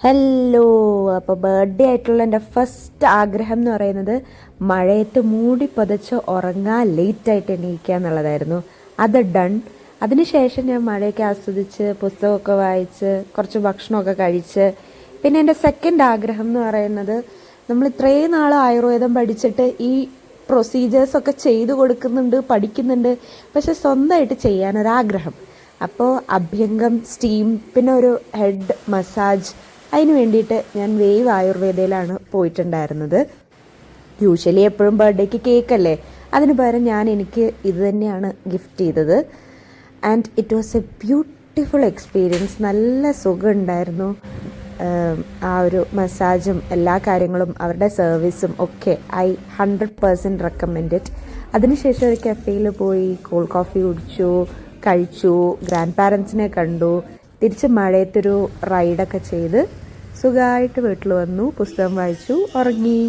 Hello. അപ്പോൾ birthday ആയിട്ടുള്ള എൻ്റെ ഫസ്റ്റ് ആഗ്രഹം എന്ന് പറയുന്നത് മഴയത്ത് മൂടി പുതച്ച് ഉറങ്ങാൻ ലേറ്റായിട്ട് എണീക്കുക എന്നുള്ളതായിരുന്നു. അത് ഡൺ. അതിനുശേഷം ഞാൻ മഴയൊക്കെ ആസ്വദിച്ച് പുസ്തകമൊക്കെ വായിച്ച് കുറച്ച് ഭക്ഷണമൊക്കെ കഴിച്ച് പിന്നെ എൻ്റെ സെക്കൻഡ് ആഗ്രഹം എന്ന് പറയുന്നത് നമ്മൾ ഇത്രയും നാൾ ആയുർവേദം പഠിച്ചിട്ട് ഈ പ്രൊസീജിയേഴ്സൊക്കെ ചെയ്തു കൊടുക്കുന്നുണ്ട്, പഠിക്കുന്നുണ്ട്, പക്ഷെ സ്വന്തമായിട്ട് ചെയ്യാനൊരാഗ്രഹം. അപ്പോൾ അഭ്യംഗം, സ്റ്റീം, പിന്നെ ഒരു ഹെഡ് മസാജ്, അതിന് വേണ്ടിയിട്ട് ഞാൻ വേവ് ആയുർവേദയിലാണ് പോയിട്ടുണ്ടായിരുന്നത്. യൂഷ്വലി എപ്പോഴും ബർത്ത്ഡേക്ക് കേക്കല്ലേ, അതിന് പകരം എനിക്ക് ഇത് തന്നെയാണ് ഗിഫ്റ്റ് ചെയ്തത്. And it was A beautiful experience. നല്ല സുഖമുണ്ടായിരുന്നു. ആ ഒരു മസാജും എല്ലാ കാര്യങ്ങളും അവരുടെ സർവീസും ഒക്കെ ഐ 100% റെക്കമെൻഡ് ഇറ്റ്. അതിനുശേഷം ഒരു കഫേയിൽ പോയി കോൾഡ് കോഫി കുടിച്ചു, കഴിച്ചു, ഗ്രാൻഡ് പാരൻസിനെ കണ്ടു, തിരിച്ച് മഴയത്തൊരു റൈഡൊക്കെ ചെയ്ത് സുഖമായിട്ട് വീട്ടിൽ വന്നു, പുസ്തകം വായിച്ചു, ഉറങ്ങി.